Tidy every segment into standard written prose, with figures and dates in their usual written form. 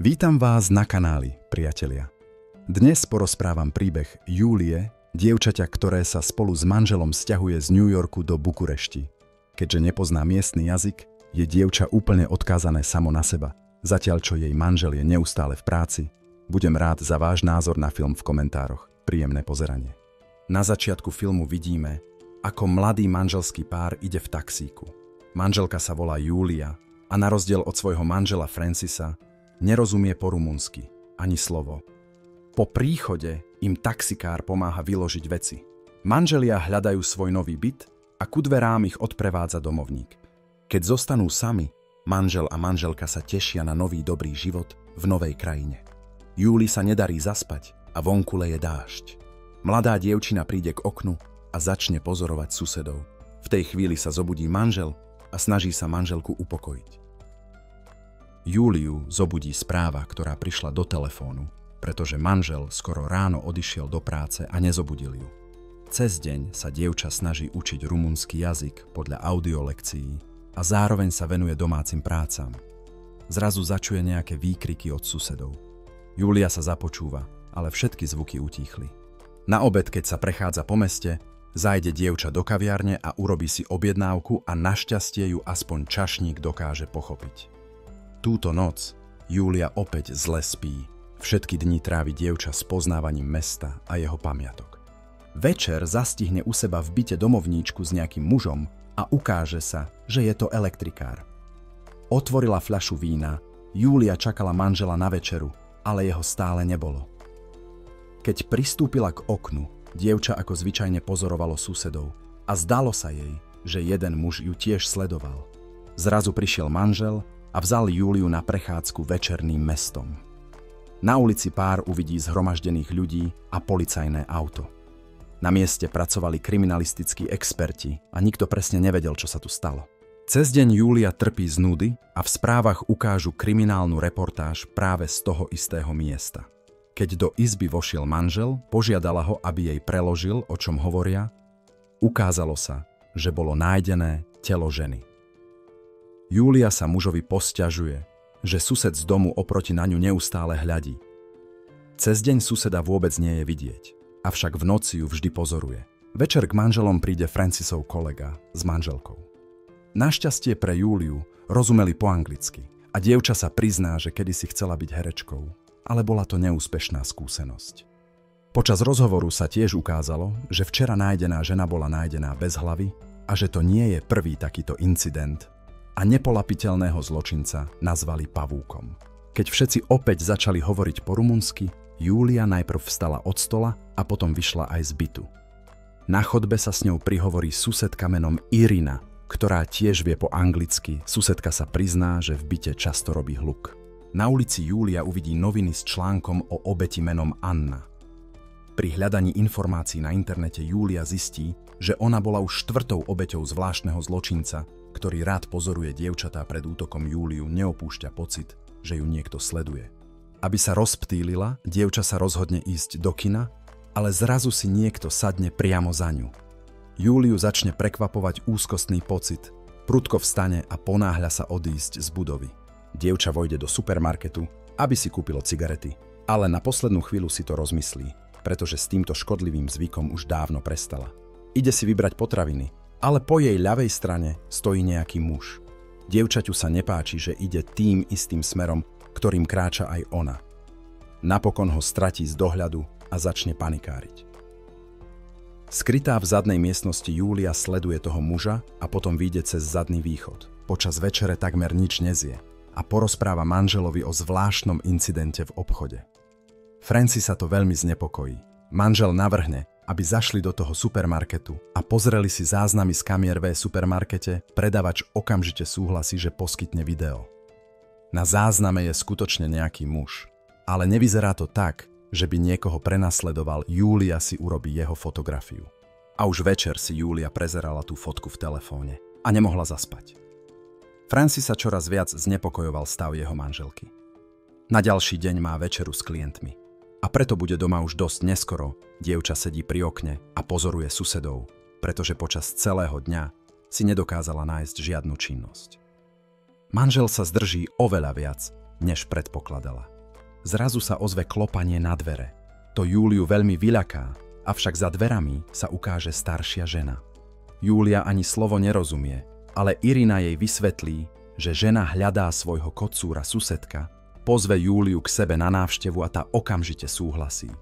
Vítam vás na kanáli, priatelia. Dnes porozprávam príbeh Júlie, dievčaťa, ktoré sa spolu s manželom sťahuje z New Yorku do Bukurešti. Keďže nepozná miestny jazyk, je dievča úplne odkázané samo na seba, zatiaľ čo jej manžel je neustále v práci. Budem rád za váš názor na film v komentároch. Príjemné pozeranie. Na začiatku filmu vidíme, ako mladý manželský pár ide v taxíku. Manželka sa volá Júlia a na rozdiel od svojho manžela Francisa nerozumie po rumunsky ani slovo. Po príchode im taxikár pomáha vyložiť veci. Manželia hľadajú svoj nový byt a ku dverám ich odprevádza domovník. Keď zostanú sami, manžel a manželka sa tešia na nový dobrý život v novej krajine. Júlii sa nedarí zaspať a vonku leje dážď. Mladá dievčina príde k oknu a začne pozorovať susedov. V tej chvíli sa zobudí manžel a snaží sa manželku upokojiť. Júliu zobudí správa, ktorá prišla do telefónu, pretože manžel skoro ráno odišiel do práce a nezobudil ju. Cez deň sa dievča snaží učiť rumunský jazyk podľa audiolekcií a zároveň sa venuje domácim prácam. Zrazu začuje nejaké výkriky od susedov. Júlia sa započúva, ale všetky zvuky utíchli. Na obed, keď sa prechádza po meste, zájde dievča do kaviárne a urobí si objednávku a našťastie ju aspoň čašník dokáže pochopiť. Túto noc Júlia opäť zle spí. Všetky dni trávi dievča s poznávaním mesta a jeho pamiatok. Večer zastihne u seba v byte domovníčku s nejakým mužom a ukáže sa, že je to elektrikár. Otvorila fľašu vína, Júlia čakala manžela na večeru, ale jeho stále nebolo. Keď pristúpila k oknu, dievča ako zvyčajne pozorovalo susedov a zdalo sa jej, že jeden muž ju tiež sledoval. Zrazu prišiel manžel a vzal Júliu na prechádzku večerným mestom. Na ulici pár uvidí zhromaždených ľudí a policajné auto. Na mieste pracovali kriminalistickí experti a nikto presne nevedel, čo sa tu stalo. Cez deň Júlia trpí z nudy a v správach ukážu kriminálnu reportáž práve z toho istého miesta. Keď do izby vošiel manžel, požiadala ho, aby jej preložil, o čom hovoria. Ukázalo sa, že bolo nájdené telo ženy. Júlia sa mužovi posťažuje, že sused z domu oproti na ňu neustále hľadí. Cez deň suseda vôbec nie je vidieť, avšak v noci ju vždy pozoruje. Večer k manželom príde Francisov kolega s manželkou. Našťastie pre Júliu rozumeli po anglicky a dievča sa prizná, že kedysi chcela byť herečkou, ale bola to neúspešná skúsenosť. Počas rozhovoru sa tiež ukázalo, že včera nájdená žena bola nájdená bez hlavy a že to nie je prvý takýto incident a nepolapiteľného zločinca nazvali pavúkom. Keď všetci opäť začali hovoriť po rumunsky, Júlia najprv vstala od stola a potom vyšla aj z bytu. Na chodbe sa s ňou prihovorí susedka menom Irina, ktorá tiež vie po anglicky. Susedka sa prizná, že v byte často robí hluk. Na ulici Júlia uvidí noviny s článkom o obeti menom Anna. Pri hľadaní informácií na internete Júlia zistí, že ona bola už štvrtou obeťou zvláštneho zločinca, ktorý rád pozoruje dievčatá pred útokom. Júliu neopúšťa pocit, že ju niekto sleduje. Aby sa rozptýlila, dievča sa rozhodne ísť do kina, ale zrazu si niekto sadne priamo za ňu. Júliu začne prekvapovať úzkostný pocit, prudko vstane a ponáhľa sa odísť z budovy. Dievča vojde do supermarketu, aby si kúpilo cigarety, ale na poslednú chvíľu si to rozmyslí, pretože s týmto škodlivým zvykom už dávno prestala. Ide si vybrať potraviny, ale po jej ľavej strane stojí nejaký muž. Dievčaťu sa nepáči, že ide tým istým smerom, ktorým kráča aj ona. Napokon ho stratí z dohľadu a začne panikáriť. Skrytá v zadnej miestnosti Júlia sleduje toho muža a potom vyjde cez zadný východ. Počas večere takmer nič nezie a porozpráva manželovi o zvláštnom incidente v obchode. Francis sa to veľmi znepokojí. Manžel navrhne, aby zašli do toho supermarketu a pozreli si záznamy z kamier v supermarkete. Predavač okamžite súhlasí, že poskytne video. Na zázname je skutočne nejaký muž, ale nevyzerá to tak, že by niekoho prenasledoval. Júlia si urobí jeho fotografiu. A už večer si Júlia prezerala tú fotku v telefóne a nemohla zaspať. Francis sa čoraz viac znepokojoval stav jeho manželky. Na ďalší deň má večeru s klientmi a preto bude doma už dosť neskoro. Dievča sedí pri okne a pozoruje susedov, pretože počas celého dňa si nedokázala nájsť žiadnu činnosť. Manžel sa zdrží oveľa viac než predpokladala. Zrazu sa ozve klopanie na dvere. To Júliu veľmi vyľaká, avšak za dverami sa ukáže staršia žena. Júlia ani slovo nerozumie, ale Irina jej vysvetlí, že žena hľadá svojho kocúra susedka, pozve Júliu k sebe na návštevu a tá okamžite súhlasí.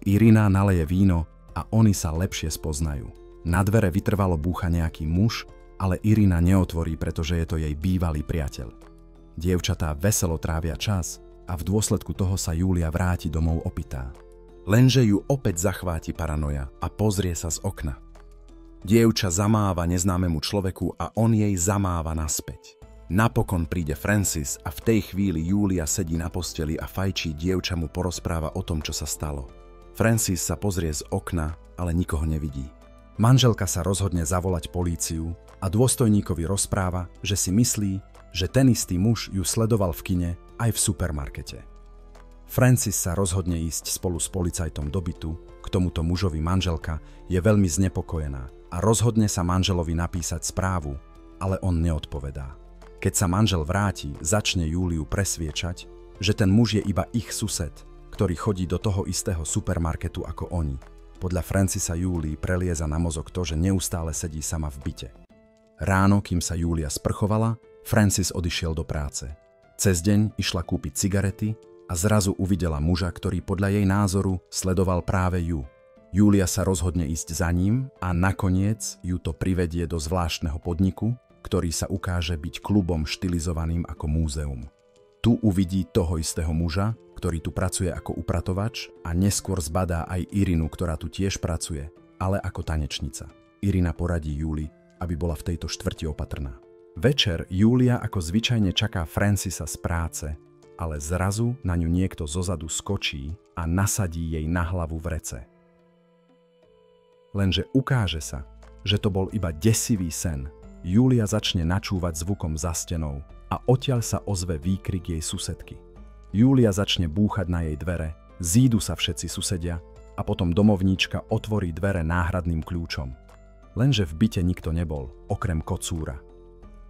Irina naleje víno a oni sa lepšie spoznajú. Na dvere vytrvalo búcha nejaký muž, ale Irina neotvorí, pretože je to jej bývalý priateľ. Dievčatá veselo trávia čas a v dôsledku toho sa Júlia vráti domov opitá. Lenže ju opäť zachváti paranoja a pozrie sa z okna. Dievča zamáva neznámemu človeku a on jej zamáva naspäť. Napokon príde Francis a v tej chvíli Júlia sedí na posteli a fajčí, dievča mu porozpráva o tom, čo sa stalo. Francis sa pozrie z okna, ale nikoho nevidí. Manželka sa rozhodne zavolať políciu a dôstojníkovi rozpráva, že si myslí, že ten istý muž ju sledoval v kine aj v supermarkete. Francis sa rozhodne ísť spolu s policajtom do bytu, k tomuto mužovi manželka je veľmi znepokojená a rozhodne sa manželovi napísať správu, ale on neodpovedá. Keď sa manžel vráti, začne Júliu presviečať, že ten muž je iba ich sused, ktorý chodí do toho istého supermarketu ako oni. Podľa Francisa Júlii prelieza na mozog to, že neustále sedí sama v byte. Ráno, kým sa Júlia sprchovala, Francis odišiel do práce. Cez deň išla kúpiť cigarety a zrazu uvidela muža, ktorý podľa jej názoru sledoval práve ju. Júlia sa rozhodne ísť za ním a nakoniec ju to privedie do zvláštneho podniku, ktorý sa ukáže byť klubom štilizovaným ako múzeum. Tu uvidí toho istého muža, ktorý tu pracuje ako upratovač a neskôr zbadá aj Irinu, ktorá tu tiež pracuje, ale ako tanečnica. Irina poradí Júli, aby bola v tejto štvrti opatrná. Večer Júlia ako zvyčajne čaká Francisa z práce, ale zrazu na ňu niekto zozadu skočí a nasadí jej na hlavu vrece. Lenže ukáže sa, že to bol iba desivý sen. Júlia začne načúvať zvukom za stenou a odtiaľ sa ozve výkrik jej susedky. Júlia začne búchať na jej dvere, zídu sa všetci susedia a potom domovníčka otvorí dvere náhradným kľúčom. Lenže v byte nikto nebol, okrem kocúra.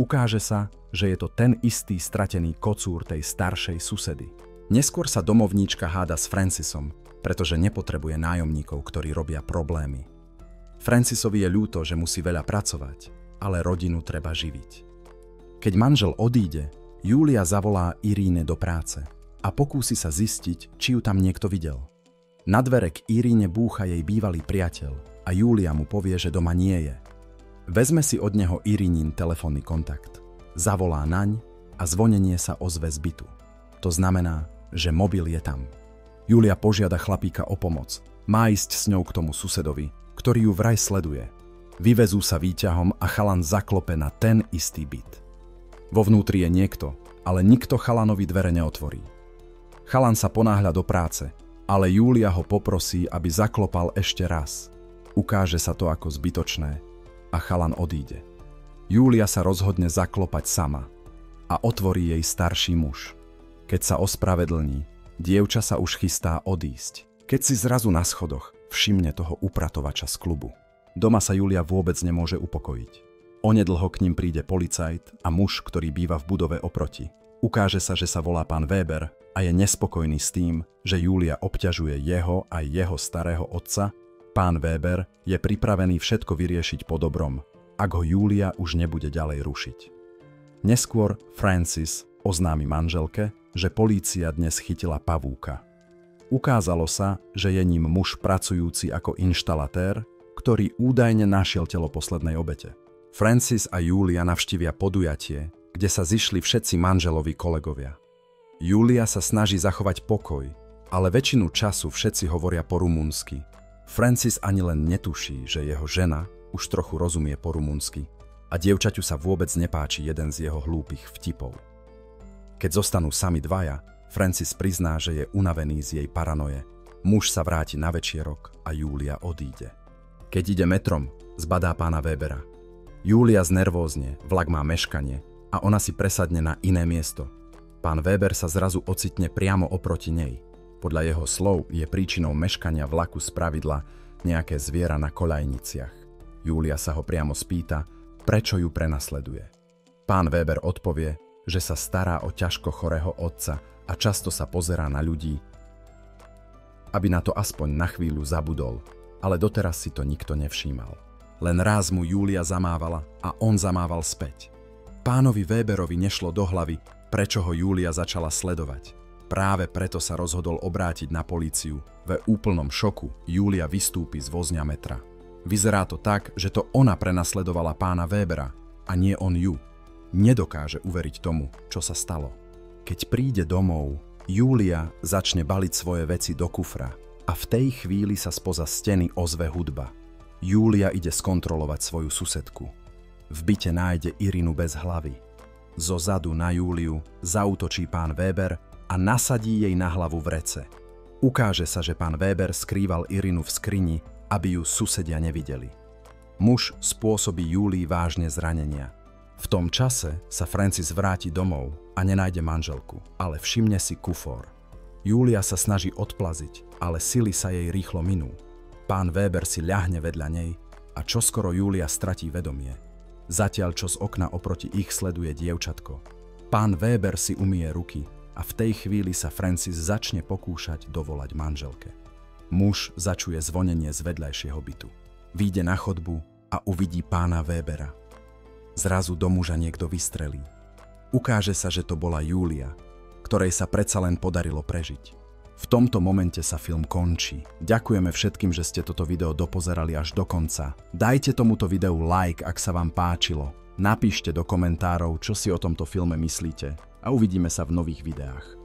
Ukáže sa, že je to ten istý stratený kocúr tej staršej susedy. Neskôr sa domovníčka háda s Francisom, pretože nepotrebuje nájomníkov, ktorí robia problémy. Francisovi je ľúto, že musí veľa pracovať, ale rodinu treba živiť. Keď manžel odíde, Júlia zavolá Iríne do práce a pokúsi sa zistiť, či ju tam niekto videl. Na dvere k Iríne búcha jej bývalý priateľ a Júlia mu povie, že doma nie je. Vezme si od neho Irínin telefónny kontakt, zavolá naň a zvonenie sa ozve z bytu. To znamená, že mobil je tam. Júlia požiada chlapíka o pomoc. Má ísť s ňou k tomu susedovi, ktorý ju vraj sleduje. Vyvezú sa výťahom a chalan zaklope na ten istý byt. Vo vnútri je niekto, ale nikto chalanovi dvere neotvorí. Chalan sa ponáhľa do práce, ale Júlia ho poprosí, aby zaklopal ešte raz. Ukáže sa to ako zbytočné a chalan odíde. Júlia sa rozhodne zaklopať sama a otvorí jej starší muž. Keď sa ospravedlní, dievča sa už chystá odísť, keď si zrazu na schodoch všimne toho upratovača z klubu. Doma sa Júlia vôbec nemôže upokojiť. Onedlho k ním príde policajt a muž, ktorý býva v budove oproti. Ukáže sa, že sa volá pán Weber a je nespokojný s tým, že Júlia obťažuje jeho aj jeho starého otca. Pán Weber je pripravený všetko vyriešiť po dobrom, ak ho Júlia už nebude ďalej rušiť. Neskôr Francis oznámi manželke, že polícia dnes chytila pavúka. Ukázalo sa, že je ním muž pracujúci ako inštalatér, ktorý údajne našiel telo poslednej obete. Francis a Júlia navštívia podujatie, kde sa zišli všetci manželovi kolegovia. Júlia sa snaží zachovať pokoj, ale väčšinu času všetci hovoria po rumunsky. Francis ani len netuší, že jeho žena už trochu rozumie po rumunsky a dievčaťu sa vôbec nepáči jeden z jeho hlúpych vtipov. Keď zostanú sami dvaja, Francis prizná, že je unavený z jej paranoje. Muž sa vráti na večierok a Júlia odíde. Keď ide metrom, zbadá pána Webera. Júlia znervózne, vlak má meškanie a ona si presadne na iné miesto. Pán Weber sa zrazu ocitne priamo oproti nej. Podľa jeho slov je príčinou meškania vlaku spravidla nejaké zviera na koľajniciach. Júlia sa ho priamo spýta, prečo ju prenasleduje. Pán Weber odpovie, že sa stará o ťažko chorého otca a často sa pozerá na ľudí, aby na to aspoň na chvíľu zabudol, ale doteraz si to nikto nevšímal. Len raz mu Júlia zamávala a on zamával späť. Pánovi Weberovi nešlo do hlavy, prečo ho Júlia začala sledovať. Práve preto sa rozhodol obrátiť na políciu. V úplnom šoku Júlia vystúpi z vozňa metra. Vyzerá to tak, že to ona prenasledovala pána Webera a nie on ju. Nedokáže uveriť tomu, čo sa stalo. Keď príde domov, Júlia začne baliť svoje veci do kufra a v tej chvíli sa spoza steny ozve hudba. Júlia ide skontrolovať svoju susedku. V byte nájde Irinu bez hlavy. Zo zadu na Júliu zaútočí pán Weber a nasadí jej na hlavu vrece. Ukáže sa, že pán Weber skrýval Irinu v skrini, aby ju susedia nevideli. Muž spôsobí Júlii vážne zranenia. V tom čase sa Francis vráti domov a nenájde manželku, ale všimne si kufor. Júlia sa snaží odplaziť, ale sily sa jej rýchlo minú. Pán Weber si ľahne vedľa nej a čoskoro Júlia stratí vedomie. Zatiaľ, čo z okna oproti ich sleduje dievčatko. Pán Weber si umyje ruky a v tej chvíli sa Francis začne pokúšať dovolať manželke. Muž začuje zvonenie z vedľajšieho bytu. Vyjde na chodbu a uvidí pána Webera. Zrazu do muža niekto vystrelí. Ukáže sa, že to bola Júlia, ktorej sa predsa len podarilo prežiť. V tomto momente sa film končí. Ďakujeme všetkým, že ste toto video dopozerali až do konca. Dajte tomuto videu like, ak sa vám páčilo. Napíšte do komentárov, čo si o tomto filme myslíte a uvidíme sa v nových videách.